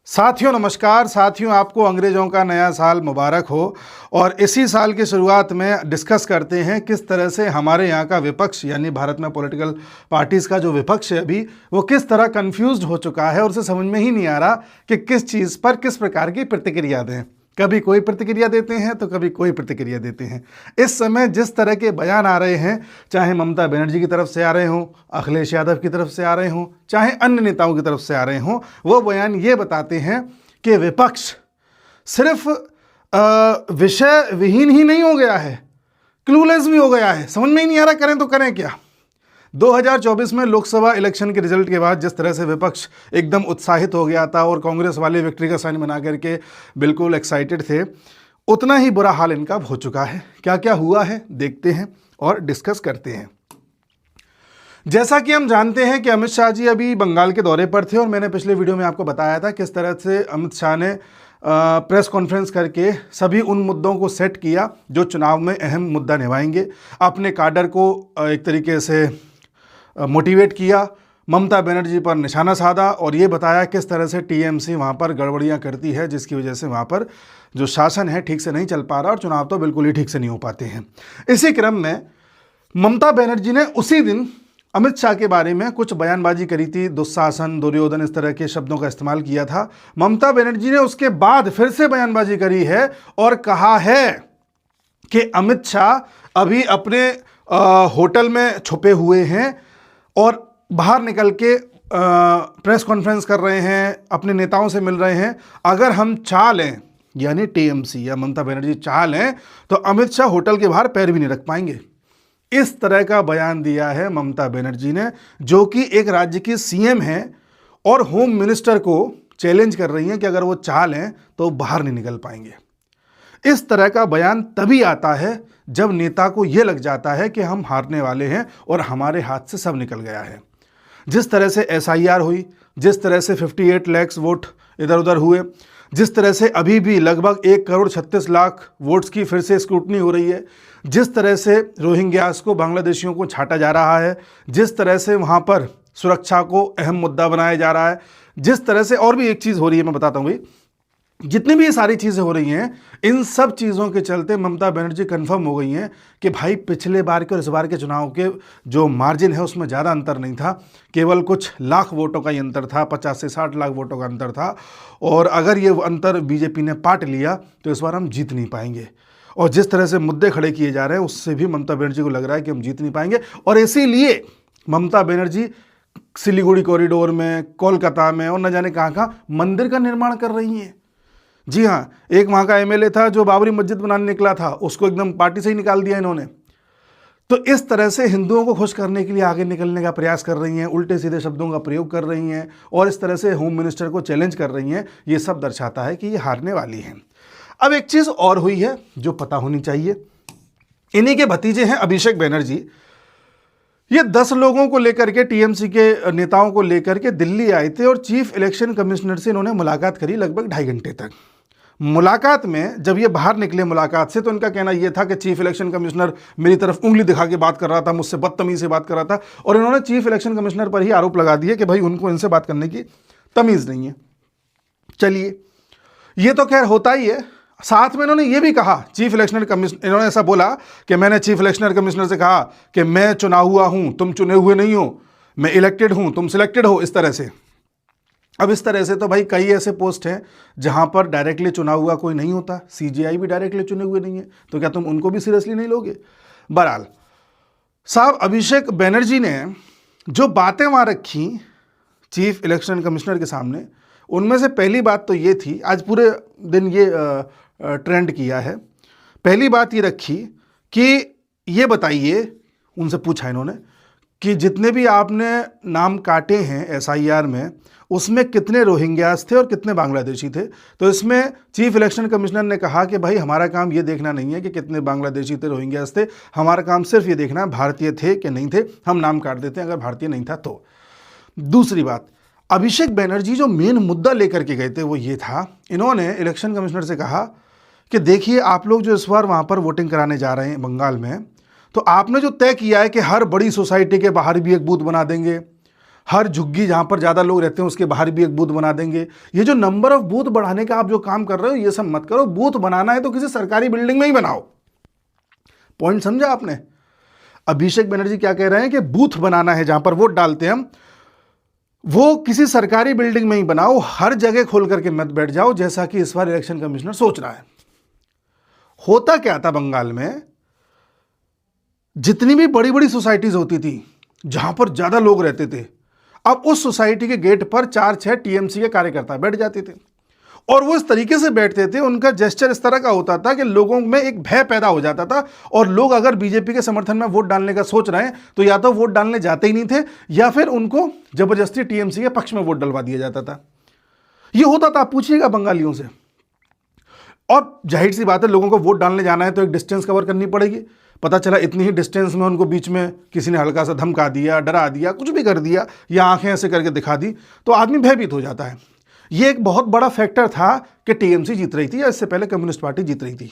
साथियों नमस्कार। साथियों, आपको अंग्रेज़ों का नया साल मुबारक हो। और इसी साल की शुरुआत में डिस्कस करते हैं किस तरह से हमारे यहाँ का विपक्ष यानी भारत में पॉलिटिकल पार्टीज़ का जो विपक्ष है अभी वो किस तरह कंफ्यूज्ड हो चुका है और उसे समझ में ही नहीं आ रहा कि किस चीज़ पर किस प्रकार की प्रतिक्रिया दें। कभी कोई प्रतिक्रिया देते हैं तो कभी कोई प्रतिक्रिया देते हैं। इस समय जिस तरह के बयान आ रहे हैं, चाहे ममता बनर्जी की तरफ से आ रहे हों, अखिलेश यादव की तरफ से आ रहे हों, चाहे अन्य नेताओं की तरफ से आ रहे हों, वो बयान ये बताते हैं कि विपक्ष सिर्फ विषय विहीन ही नहीं हो गया है, क्लूलेस भी हो गया है। समझ में ही नहीं आ रहा करें तो करें क्या। 2024 में लोकसभा इलेक्शन के रिजल्ट के बाद जिस तरह से विपक्ष एकदम उत्साहित हो गया था और कांग्रेस वाले विक्ट्री का साइन बना करके बिल्कुल एक्साइटेड थे, उतना ही बुरा हाल इनका हो चुका है। क्या क्या हुआ है देखते हैं और डिस्कस करते हैं। जैसा कि हम जानते हैं कि अमित शाह जी अभी बंगाल के दौरे पर थे और मैंने पिछले वीडियो में आपको बताया था किस तरह से अमित शाह ने प्रेस कॉन्फ्रेंस करके सभी उन मुद्दों को सेट किया जो चुनाव में अहम मुद्दा निभाएंगे। अपने काडर को एक तरीके से मोटिवेट किया, ममता बनर्जी पर निशाना साधा और ये बताया किस तरह से टीएमसी वहाँ पर गड़बड़ियाँ करती है, जिसकी वजह से वहाँ पर जो शासन है ठीक से नहीं चल पा रहा और चुनाव तो बिल्कुल ही ठीक से नहीं हो पाते हैं। इसी क्रम में ममता बनर्जी ने उसी दिन अमित शाह के बारे में कुछ बयानबाजी करी थी, दुस्शासन, दुर्योधन, इस तरह के शब्दों का इस्तेमाल किया था। ममता बनर्जी ने उसके बाद फिर से बयानबाजी करी है और कहा है कि अमित शाह अभी अपने होटल में छुपे हुए हैं और बाहर निकल के प्रेस कॉन्फ्रेंस कर रहे हैं, अपने नेताओं से मिल रहे हैं। अगर हम चाह लें, यानी टीएमसी या ममता बनर्जी चाह लें, तो अमित शाह होटल के बाहर पैर भी नहीं रख पाएंगे। इस तरह का बयान दिया है ममता बनर्जी ने, जो कि एक राज्य की सीएम है और होम मिनिस्टर को चैलेंज कर रही हैं कि अगर वो चाह लें तो बाहर नहीं निकल पाएंगे। इस तरह का बयान तभी आता है जब नेता को यह लग जाता है कि हम हारने वाले हैं और हमारे हाथ से सब निकल गया है। जिस तरह से एसआईआर हुई, जिस तरह से 58 लाख वोट इधर उधर हुए, जिस तरह से अभी भी लगभग 1,36,00,000 वोट्स की फिर से स्क्रूटनी हो रही है, जिस तरह से रोहिंग्यास को, बांग्लादेशियों को छांटा जा रहा है, जिस तरह से वहाँ पर सुरक्षा को अहम मुद्दा बनाया जा रहा है, जिस तरह से और भी एक चीज़ हो रही है, मैं बताता हूँ भाई। जितनी भी ये सारी चीज़ें हो रही हैं, इन सब चीज़ों के चलते ममता बनर्जी कंफर्म हो गई हैं कि भाई पिछले बार के और इस बार के चुनाव के जो मार्जिन है उसमें ज़्यादा अंतर नहीं था, केवल कुछ लाख वोटों का ही अंतर था, 50 से 60 लाख वोटों का अंतर था। और अगर ये अंतर बीजेपी ने पाट लिया तो इस बार हम जीत नहीं पाएंगे। और जिस तरह से मुद्दे खड़े किए जा रहे हैं उससे भी ममता बनर्जी को लग रहा है कि हम जीत नहीं पाएंगे। और इसीलिए ममता बनर्जी सिलीगुड़ी कॉरिडोर में, कोलकाता में और न जाने कहाँ मंदिर का निर्माण कर रही हैं। जी हाँ, एक वहाँ का एमएलए था जो बाबरी मस्जिद बनाने निकला था, उसको एकदम पार्टी से ही निकाल दिया इन्होंने। तो इस तरह से हिंदुओं को खुश करने के लिए आगे निकलने का प्रयास कर रही हैं, उल्टे सीधे शब्दों का प्रयोग कर रही हैं और इस तरह से होम मिनिस्टर को चैलेंज कर रही हैं। ये सब दर्शाता है कि ये हारने वाली हैं। अब एक चीज़ और हुई है जो पता होनी चाहिए। इन्हीं के भतीजे हैं अभिषेक बनर्जी। ये 10 लोगों को लेकर के, टीएमसी के नेताओं को लेकर के दिल्ली आए थे और चीफ इलेक्शन कमिश्नर से इन्होंने मुलाकात करी लगभग 2.5 घंटे तक। मुलाकात में जब ये बाहर निकले मुलाकात से, तो इनका कहना यह था कि चीफ इलेक्शन कमिश्नर मेरी तरफ उंगली दिखा के बात कर रहा था, मुझसे बदतमीजी से बात कर रहा था। और इन्होंने चीफ इलेक्शन कमिश्नर पर ही आरोप लगा दिए कि भाई उनको इनसे बात करने की तमीज़ नहीं है। चलिए, ये तो खैर होता ही है। साथ में इन्होंने ये भी कहा, चीफ इलेक्शन कमिश्नर, इन्होंने ऐसा बोला कि मैंने चीफ इलेक्शन कमिश्नर से कहा कि मैं चुना हुआ हूं, तुम चुने हुए नहीं हो, मैं इलेक्टेड हूं, तुम सिलेक्टेड हो, इस तरह से। अब इस तरह से तो भाई कई ऐसे पोस्ट हैं जहां पर डायरेक्टली चुना हुआ कोई नहीं होता। सीजीआई भी डायरेक्टली चुने हुए नहीं है, तो क्या तुम उनको भी सीरियसली नहीं लोगे? बहरहाल साहब, अभिषेक बनर्जी ने जो बातें वहां रखी चीफ इलेक्शन कमिश्नर के सामने, उनमें से पहली बात तो ये थी, आज पूरे दिन ये ट्रेंड किया है। पहली बात ये रखी कि ये बताइए, उनसे पूछा इन्होंने कि जितने भी आपने नाम काटे हैं एसआईआर में, उसमें कितने रोहिंग्यास थे और कितने बांग्लादेशी थे। तो इसमें चीफ इलेक्शन कमिश्नर ने कहा कि भाई हमारा काम ये देखना नहीं है कि कितने बांग्लादेशी थे, रोहिंग्यास थे, हमारा काम सिर्फ ये देखना है भारतीय थे कि नहीं थे, हम नाम काट देते हैं अगर भारतीय नहीं था तो। दूसरी बात, अभिषेक बनर्जी जो मेन मुद्दा लेकर के गए थे वो ये था, इन्होंने इलेक्शन कमिश्नर से कहा कि देखिए आप लोग जो इस बार वहाँ पर वोटिंग कराने जा रहे हैं बंगाल में, तो आपने जो तय किया है कि हर बड़ी सोसाइटी के बाहर भी एक बूथ बना देंगे, हर झुग्गी जहां पर ज़्यादा लोग रहते हैं उसके बाहर भी एक बूथ बना देंगे। ये जो नंबर ऑफ बूथ बढ़ाने का आप जो काम कर रहे हो, ये सब मत करो। बूथ बनाना है तो किसी सरकारी बिल्डिंग में ही बनाओ। पॉइंट समझा आपने? अभिषेक बनर्जी क्या कह रहे हैं कि बूथ बनाना है जहां पर वोट डालते हैं हम, वो किसी सरकारी बिल्डिंग में ही बनाओ, हर जगह खोल करके मत बैठ जाओ, जैसा कि इस बार इलेक्शन कमिश्नर सोच रहा है। होता क्या था बंगाल में, जितनी भी बड़ी बड़ी सोसाइटीज होती थी जहां पर ज्यादा लोग रहते थे, अब उस सोसाइटी के गेट पर 4-6 टीएमसी के कार्यकर्ता बैठ जाते थे और वो इस तरीके से बैठते थे, उनका जेस्चर इस तरह का होता था कि लोगों में एक भय पैदा हो जाता था और लोग अगर बीजेपी के समर्थन में वोट डालने का सोच रहे हैं तो या तो वोट डालने जाते ही नहीं थे या फिर उनको जबरदस्ती टीएमसी के पक्ष में वोट डलवा दिया जाता था। ये होता था, पूछिएगा बंगालियों से। और जाहिर सी बात है, लोगों को वोट डालने जाना है तो एक डिस्टेंस कवर करनी पड़ेगी। पता चला इतनी ही डिस्टेंस में उनको बीच में किसी ने हल्का सा धमका दिया, डरा दिया, कुछ भी कर दिया या आंखें ऐसे करके दिखा दी तो आदमी भयभीत हो जाता है। ये एक बहुत बड़ा फैक्टर था कि टीएमसी जीत रही थी या इससे पहले कम्युनिस्ट पार्टी जीत रही थी।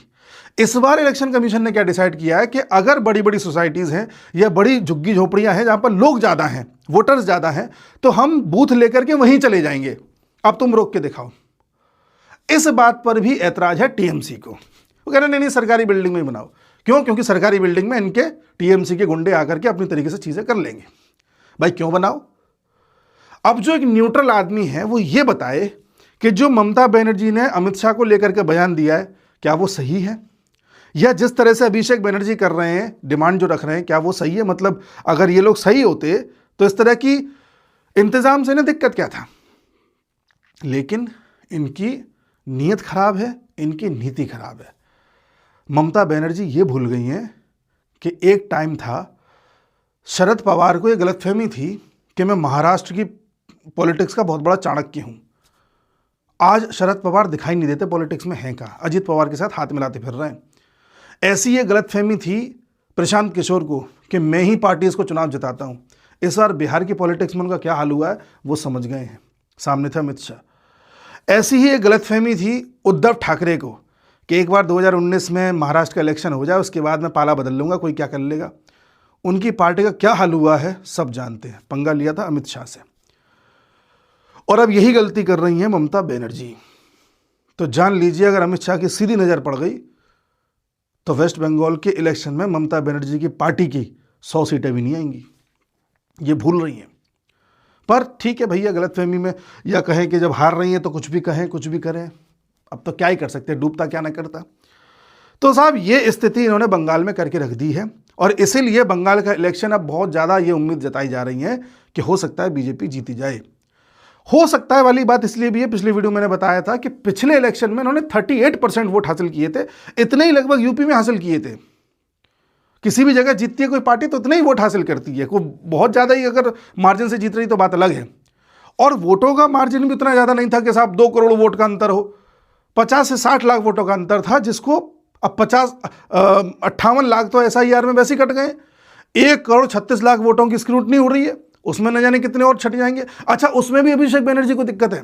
इस बार इलेक्शन कमीशन ने क्या डिसाइड किया है कि अगर बड़ी बड़ी सोसाइटीज़ हैं या बड़ी झुग्गी झोपड़ियां हैं जहां पर लोग ज़्यादा हैं, वोटर्स ज़्यादा हैं, तो हम बूथ लेकर के वहीं चले जाएंगे, अब तुम रोक के दिखाओ। इस बात पर भी ऐतराज है टीएमसी को। वो कह रहे नहीं, सरकारी बिल्डिंग में बनाओ। क्यों? क्योंकि सरकारी बिल्डिंग में इनके टीएमसी के गुंडे आकर के अपनी तरीके से चीज़ें कर लेंगे। भाई क्यों बनाओ? अब जो एक न्यूट्रल आदमी है वो ये बताए कि जो ममता बनर्जी ने अमित शाह को लेकर के बयान दिया है, क्या वो सही है? या जिस तरह से अभिषेक बनर्जी कर रहे हैं, डिमांड जो रख रहे हैं, क्या वो सही है? मतलब अगर ये लोग सही होते तो इस तरह की इंतजाम से ना दिक्कत क्या था? लेकिन इनकी नीयत खराब है, इनकी नीति खराब है। ममता बनर्जी ये भूल गई हैं कि एक टाइम था, शरद पवार को ये गलतफहमी थी कि मैं महाराष्ट्र की पॉलिटिक्स का बहुत बड़ा चाणक्य हूं। आज शरद पवार दिखाई नहीं देते पॉलिटिक्स में हैं कहाँ, अजित पवार के साथ हाथ मिलाते फिर रहे हैं। ऐसी ये गलतफहमी थी प्रशांत किशोर को कि मैं ही पार्टीज को चुनाव जिताता हूं। इस बार बिहार की पॉलिटिक्स में उनका क्या हाल हुआ है वो समझ गए हैं, सामने थे अमित शाह। ऐसी ही एक गलतफहमी थी उद्धव ठाकरे को कि एक बार 2019 में महाराष्ट्र का इलेक्शन हो जाए, उसके बाद मैं पाला बदल लूंगा, कोई क्या कर लेगा। उनकी पार्टी का क्या हाल हुआ है सब जानते हैं, पंगा लिया था अमित शाह से। और अब यही गलती कर रही हैं ममता बनर्जी। तो जान लीजिए, अगर अमित शाह की सीधी नज़र पड़ गई तो वेस्ट बंगाल के इलेक्शन में ममता बनर्जी की पार्टी की 100 सीटें भी नहीं आएंगी। ये भूल रही हैं। पर ठीक है भैया, गलतफहमी में या कहें कि जब हार रही हैं तो कुछ भी कहें, कुछ भी करें, अब तो क्या ही कर सकते हैं, डूबता क्या ना करता। तो साहब ये स्थिति इन्होंने बंगाल में करके रख दी है और इसीलिए बंगाल का इलेक्शन अब बहुत ज़्यादा ये उम्मीद जताई जा रही है कि हो सकता है बीजेपी जीती जाए। हो सकता है वाली बात इसलिए भी है, पिछली वीडियो मैंने बताया था कि पिछले इलेक्शन में इन्होंने 38% वोट हासिल किए थे। इतने ही लगभग यूपी में हासिल किए थे। किसी भी जगह जीतती है कोई पार्टी तो इतने ही वोट हासिल करती है, कोई बहुत ज़्यादा ही अगर मार्जिन से जीत रही तो बात अलग है। और वोटों का मार्जिन भी उतना ज़्यादा नहीं था कि साहब 2 करोड़ वोट का अंतर हो, 50 से 60 लाख वोटों का अंतर था, जिसको अब 58 लाख तो SIR में वैसे ही कट गए। 1 करोड़ 36 लाख वोटों की स्क्रूटनी हो रही है, उसमें न जाने कितने और छट जाएंगे। अच्छा, उसमें भी अभिषेक बनर्जी को दिक्कत है।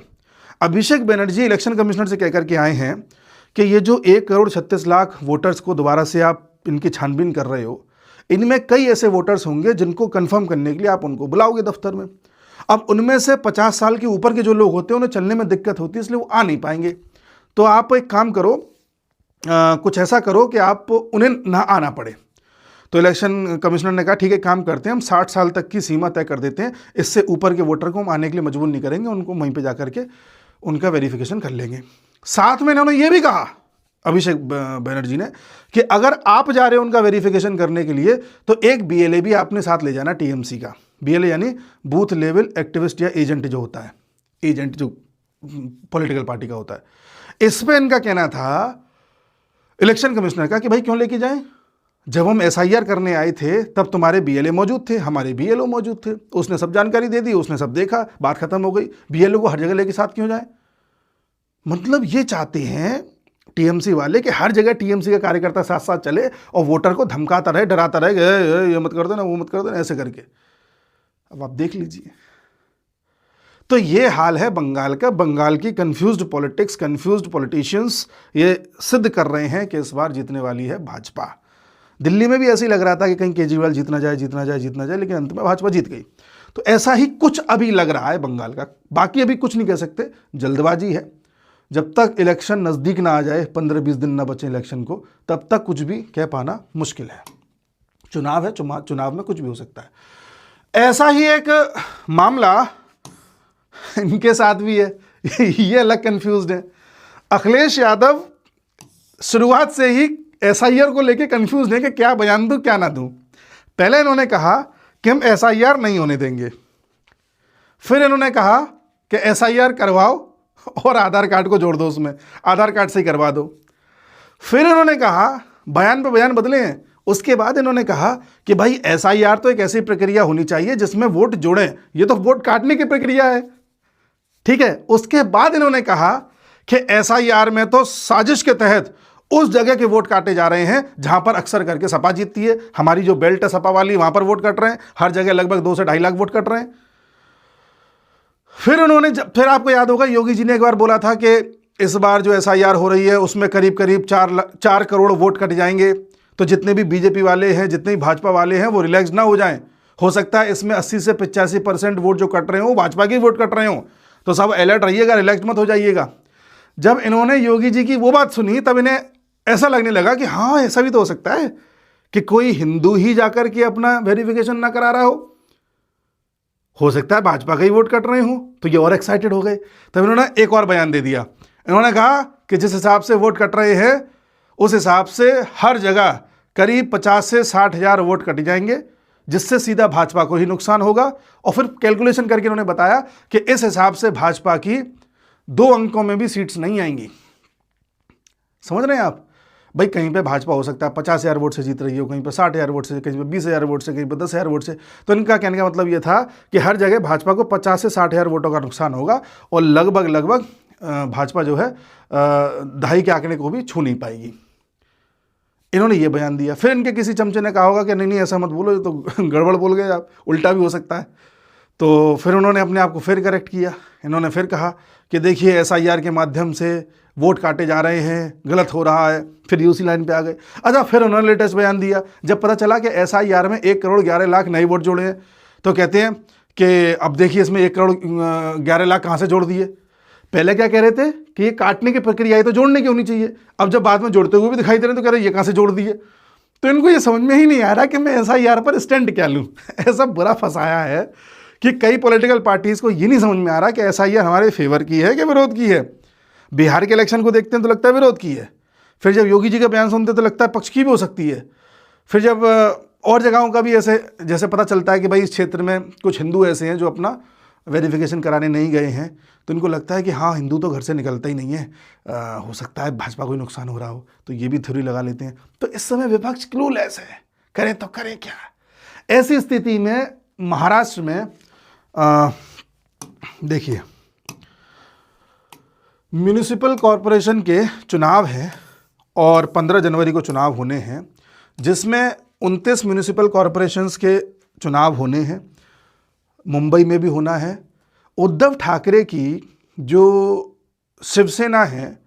अभिषेक बनर्जी इलेक्शन कमिश्नर से कहकर के आए हैं कि ये जो 1 करोड़ 36 लाख वोटर्स को दोबारा से आप इनकी छानबीन कर रहे हो, इनमें कई ऐसे वोटर्स होंगे जिनको कंफर्म करने के लिए आप उनको बुलाओगे दफ्तर में। अब उनमें से 50 साल के ऊपर के जो लोग होते हैं उन्हें चलने में दिक्कत होती है, इसलिए वो आ नहीं पाएंगे। तो आप एक काम करो, कुछ ऐसा करो कि आप उन्हें ना आना पड़े। तो इलेक्शन कमिश्नर ने कहा ठीक है, काम करते हैं, हम 60 साल तक की सीमा तय कर देते हैं, इससे ऊपर के वोटर को हम आने के लिए मजबूर नहीं करेंगे, उनको वहीं पे जाकर के उनका वेरिफिकेशन कर लेंगे। साथ में इन्होंने ये भी कहा अभिषेक बनर्जी ने कि अगर आप जा रहे हो उनका वेरिफिकेशन करने के लिए तो एक BLA भी आपने साथ ले जाना, TMC का BLA यानी बूथ लेवल एक्टिविस्ट या एजेंट जो होता है, एजेंट जो पॉलिटिकल पार्टी का होता है। इस पर इनका कहना था इलेक्शन कमिश्नर का कि भाई क्यों लेके जाएं, जब हम SIR करने आए थे तब तुम्हारे BLA मौजूद थे, हमारे BLO मौजूद थे, उसने सब जानकारी दे दी, उसने सब देखा, बात खत्म हो गई। BLO को हर जगह लेके साथ क्यों जाए? मतलब ये चाहते हैं TMC वाले कि हर जगह TMC का कार्यकर्ता साथ साथ चले और वोटर को धमकाता रहे, डराता रहे, ये मत कर देना, वो मत कर देना, ऐसे करके। अब आप देख लीजिए। तो ये हाल है बंगाल का। बंगाल की कंफ्यूज्ड पॉलिटिक्स, कंफ्यूज्ड पॉलिटिशियंस ये सिद्ध कर रहे हैं कि इस बार जीतने वाली है भाजपा। दिल्ली में भी ऐसे ही लग रहा था कि कहीं केजरीवाल जीतना जाए, जीतना जाए, जीतना जाए, लेकिन अंत में भाजपा जीत गई। तो ऐसा ही कुछ अभी लग रहा है बंगाल का। बाकी अभी कुछ नहीं कह सकते, जल्दबाजी है। जब तक इलेक्शन नज़दीक ना आ जाए, 15-20 दिन ना बचे इलेक्शन को, तब तक कुछ भी कह पाना मुश्किल है। चुनाव है, चुनाव में कुछ भी हो सकता है। ऐसा ही एक मामला इनके साथ भी है। ये अलग कंफ्यूज्ड है। अखिलेश यादव शुरुआत से ही एसआईआर को लेके कंफ्यूज है कि क्या बयान दूं क्या ना दूं। पहले इन्होंने कहा कि हम एसआईआर नहीं होने देंगे, फिर इन्होंने कहा कि एसआईआर करवाओ और आधार कार्ड को जोड़ दो, उसमें आधार कार्ड से ही करवा दो। फिर इन्होंने कहा, बयान पे बयान बदले हैं। उसके बाद इन्होंने कहा कि भाई एसआईआर तो एक ऐसी प्रक्रिया होनी चाहिए जिसमें वोट जोड़ें, ये तो वोट काटने की प्रक्रिया है, ठीक है। उसके बाद इन्होंने कहा कि एसआईआर में तो साजिश के तहत उस जगह के वोट काटे जा रहे हैं जहां पर अक्सर करके सपा जीतती है। हमारी जो बेल्ट है सपा वाली, वहां पर वोट कट रहे हैं, हर जगह लगभग 2 से 2.5 लाख वोट कट रहे हैं। फिर आपको याद होगा योगी जी ने एक बार बोला था कि इस बार जो एसआईआर हो रही है उसमें करीब करीब 4 करोड़ वोट कट जाएंगे, तो जितने भी बीजेपी वाले हैं, जितने भी भाजपा वाले हैं, वो रिलैक्स ना हो जाएं। हो सकता है इसमें 80 से 85% वोट जो कट रहे हो भाजपा के वोट कट रहे हो, तो सब अलर्ट रहिएगा, रिलैक्स मत हो जाइएगा। जब इन्होंने योगी जी की वो बात सुनी, तब इन्हें ऐसा लगने लगा कि हाँ, ऐसा भी तो हो सकता है कि कोई हिंदू ही जाकर के अपना वेरिफिकेशन ना करा रहा हो सकता है भाजपा का ही वोट कट रहे हो। तो ये और एक्साइटेड हो गए। तब इन्होंने एक और बयान दे दिया। इन्होंने कहा कि जिस हिसाब से वोट कट रहे हैं उस हिसाब से हर जगह करीब 50 से 60 हज़ार वोट कट जाएंगे, जिससे सीधा भाजपा को ही नुकसान होगा। और फिर कैलकुलेशन करके उन्होंने बताया कि इस हिसाब से भाजपा की 2 अंकों में भी सीट्स नहीं आएंगी। समझ रहे हैं आप? भाई कहीं पे भाजपा हो सकता है 50,000 वोट से जीत रही हो, कहीं पे 60,000 वोट से, कहीं पे 20,000 वोट से, कहीं पे 10,000 वोट से। तो इनका कहने का मतलब ये था कि हर जगह भाजपा को 50 से 60,000 वोटों का नुकसान होगा और लगभग भाजपा जो है 2.5 के आंकड़े को भी छू नहीं पाएगी। इन्होंने ये बयान दिया। फिर इनके किसी चमचे ने कहा होगा कि नहीं ऐसा मत बोलो, ये तो गड़बड़ बोल गए आप, उल्टा भी हो सकता है। तो फिर उन्होंने अपने आप को फिर करेक्ट किया। इन्होंने फिर कहा कि देखिए एसआईआर के माध्यम से वोट काटे जा रहे हैं, गलत हो रहा है। फिर यूसी लाइन पे आ गए। अच्छा, फिर उन्होंने लेटेस्ट बयान दिया। जब पता चला कि एसआईआर में 1 करोड़ 11 लाख नए वोट जोड़े हैं, तो कहते हैं कि अब देखिए इसमें 1 करोड़ 11 लाख कहाँ से जोड़ दिए। पहले क्या कह रहे थे कि ये काटने की प्रक्रिया है तो जोड़ने की होनी चाहिए। अब जब बाद में जोड़ते हुए भी दिखाई दे रहे हैं तो कह रहे ये कहाँ से जोड़ दिए। तो इनको ये समझ में ही नहीं आ रहा कि मैं एसआईआर पर स्टैंड क्या लूँ। ऐसा बुरा फंसाया है कि कई पॉलिटिकल पार्टीज़ को ये नहीं समझ में आ रहा कि एसआईआर हमारे फेवर की है कि विरोध की है। बिहार के इलेक्शन को देखते हैं तो लगता है विरोध की है, फिर जब योगी जी का बयान सुनते तो लगता है पक्ष की भी हो सकती है। फिर जब और जगहों का भी ऐसे जैसे पता चलता है कि भाई इस क्षेत्र में कुछ हिंदू ऐसे हैं जो अपना वेरिफिकेशन कराने नहीं गए हैं, तो इनको लगता है कि हाँ हिंदू तो घर से निकलता ही नहीं है, हो सकता है भाजपा को ही नुकसान हो रहा हो, तो ये भी थ्योरी लगा लेते हैं। तो इस समय विपक्ष क्लूलेस है, करें तो करें क्या। ऐसी स्थिति में महाराष्ट्र में देखिए म्यूनिसिपल कॉरपोरेशन के चुनाव हैं और 15 जनवरी को चुनाव होने हैं, जिसमें 29 म्यूनिसिपल कॉरपोरेशंस के चुनाव होने हैं। मुंबई में भी होना है। उद्धव ठाकरे की जो शिवसेना है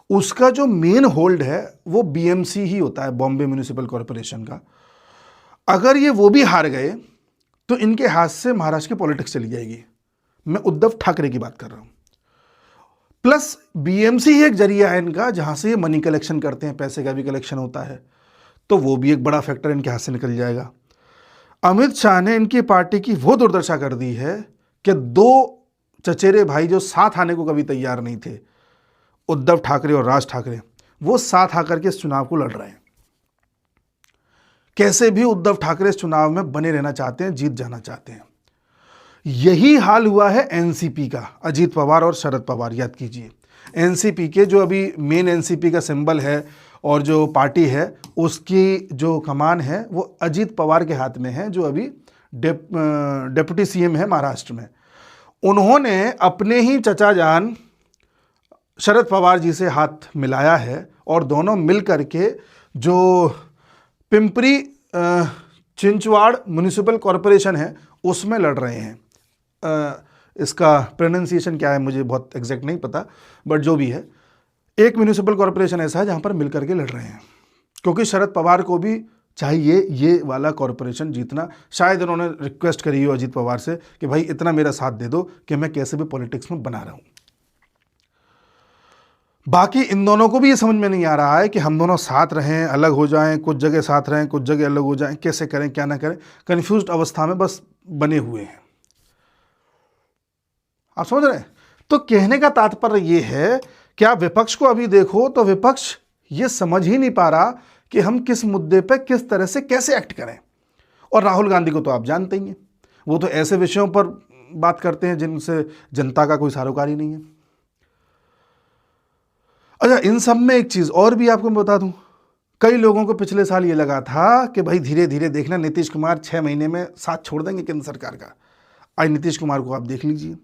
उसका जो मेन होल्ड है वो बीएमसी ही होता है, बॉम्बे म्यूनिसिपल कॉरपोरेशन का। अगर ये वो भी हार गए तो इनके हाथ से महाराष्ट्र की पॉलिटिक्स चली जाएगी। मैं उद्धव ठाकरे की बात कर रहा हूँ। प्लस बीएमसी ही एक जरिया है इनका जहाँ से ये मनी कलेक्शन करते हैं, पैसे का भी कलेक्शन होता है, तो वो भी एक बड़ा फैक्टर इनके हाथ से निकल जाएगा। अमित शाह ने इनकी पार्टी की वो दुर्दशा कर दी है कि 2 चचेरे भाई जो साथ आने को कभी तैयार नहीं थे, उद्धव ठाकरे और राज ठाकरे, वो साथ आकर के इस चुनाव को लड़ रहे हैं। कैसे भी उद्धव ठाकरे इस चुनाव में बने रहना चाहते हैं, जीत जाना चाहते हैं। यही हाल हुआ है एनसीपी का, अजीत पवार और शरद पवार। याद कीजिए एनसीपी के जो अभी मेन एनसीपी का सिंबल है और जो पार्टी है उसकी जो कमान है वो अजीत पवार के हाथ में है, जो अभी डिप्टी सीएम है महाराष्ट्र में। उन्होंने अपने ही चचा जान शरद पवार जी से हाथ मिलाया है और दोनों मिल करके जो पिंपरी चिंचवाड़ म्यूनिसिपल कॉरपोरेशन है उसमें लड़ रहे हैं। इसका प्रोनाउंसिएशन क्या है मुझे बहुत एग्जैक्ट नहीं पता, बट जो भी है एक म्यूनिसिपल कॉरपोरेशन ऐसा है जहाँ पर मिल करके लड़ रहे हैं, क्योंकि शरद पवार को भी चाहिए ये वाला कॉरपोरेशन जीतना। शायद उन्होंने रिक्वेस्ट करी हो अजीत पवार से कि भाई इतना मेरा साथ दे दो कि मैं कैसे भी पॉलिटिक्स में बना रहूं। बाकी इन दोनों को भी ये समझ में नहीं आ रहा है कि हम दोनों साथ रहें, अलग हो जाएं, कुछ जगह साथ रहें, कुछ जगह अलग हो जाएं, कैसे करें क्या ना करें, कन्फ्यूज्ड अवस्था में बस बने हुए हैं। आप समझ रहे हैं? तो कहने का तात्पर्य ये है कि आप विपक्ष को अभी देखो तो विपक्ष ये समझ ही नहीं पा रहा कि हम किस मुद्दे पे किस तरह से कैसे एक्ट करें। और राहुल गांधी को तो आप जानते ही हैं, वो तो ऐसे विषयों पर बात करते हैं जिनसे जनता का कोई सरोकार ही नहीं है। अच्छा, इन सब में एक चीज़ और भी आपको मैं बता दूं, कई लोगों को पिछले साल ये लगा था कि भाई धीरे धीरे देखना नीतीश कुमार 6 महीने में साथ छोड़ देंगे केंद्र सरकार का। आज नीतीश कुमार को आप देख लीजिए,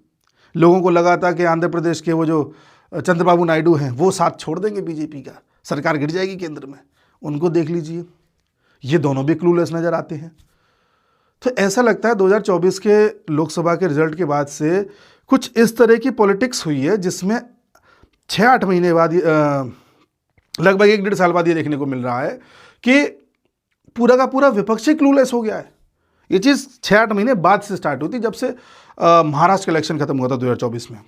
लोगों को लगा था कि आंध्र प्रदेश के वो जो चंद्रबाबू नायडू हैं वो साथ छोड़ देंगे बीजेपी का, सरकार गिर जाएगी केंद्र में। उनको देख लीजिए, ये दोनों भी क्लूलेस नज़र आते हैं। तो ऐसा लगता है 2024 के लोकसभा के रिजल्ट के बाद से कुछ इस तरह की पॉलिटिक्स हुई है जिसमें 6-8 महीने बाद, लगभग 1-1.5 साल बाद ये देखने को मिल रहा है कि पूरा का पूरा विपक्ष ही क्लूलेस हो गया है। ये चीज़ 6-8 महीने बाद से स्टार्ट हुई थी, जब से महाराष्ट्र का इलेक्शन खत्म हुआ था 2024 में।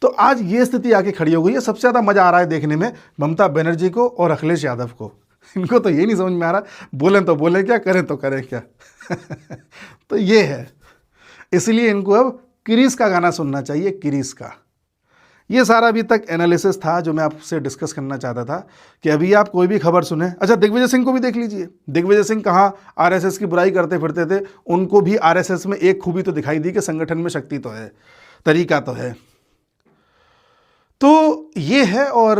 तो आज ये स्थिति आके खड़ी हो गई है। सबसे ज़्यादा मज़ा आ रहा है देखने में ममता बनर्जी को और अखिलेश यादव को। इनको तो ये नहीं समझ में आ रहा, बोलें तो बोलें क्या, करें तो करें क्या। तो ये है, इसलिए इनको अब क्रिस का गाना सुनना चाहिए, क्रिस का। ये सारा अभी तक एनालिसिस था जो मैं आपसे डिस्कस करना चाहता था कि अभी आप कोई भी खबर सुने। अच्छा, दिग्विजय सिंह को भी देख लीजिए। दिग्विजय सिंह कहाँ आरएसएस की बुराई करते फिरते थे, उनको भी आरएसएस में एक खूबी तो दिखाई दी कि संगठन में शक्ति तो है, तरीका तो है। तो ये है। और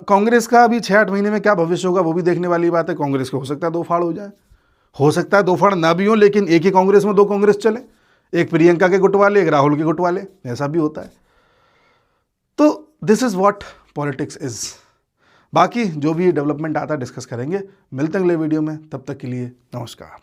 कांग्रेस का अभी 6-8 महीने में क्या भविष्य होगा वो भी देखने वाली बात है। कांग्रेस को हो सकता है 2 फाड़ हो जाए, हो सकता है 2 फाड़ ना भी हो, लेकिन एक ही कांग्रेस में 2 कांग्रेस चले, एक प्रियंका के गुट वाले, एक राहुल के गुट वाले, ऐसा भी होता है। तो this is what politics is. बाकी जो भी डेवलपमेंट आता है डिस्कस करेंगे। मिलते हैं अगले वीडियो में, तब तक के लिए नमस्कार।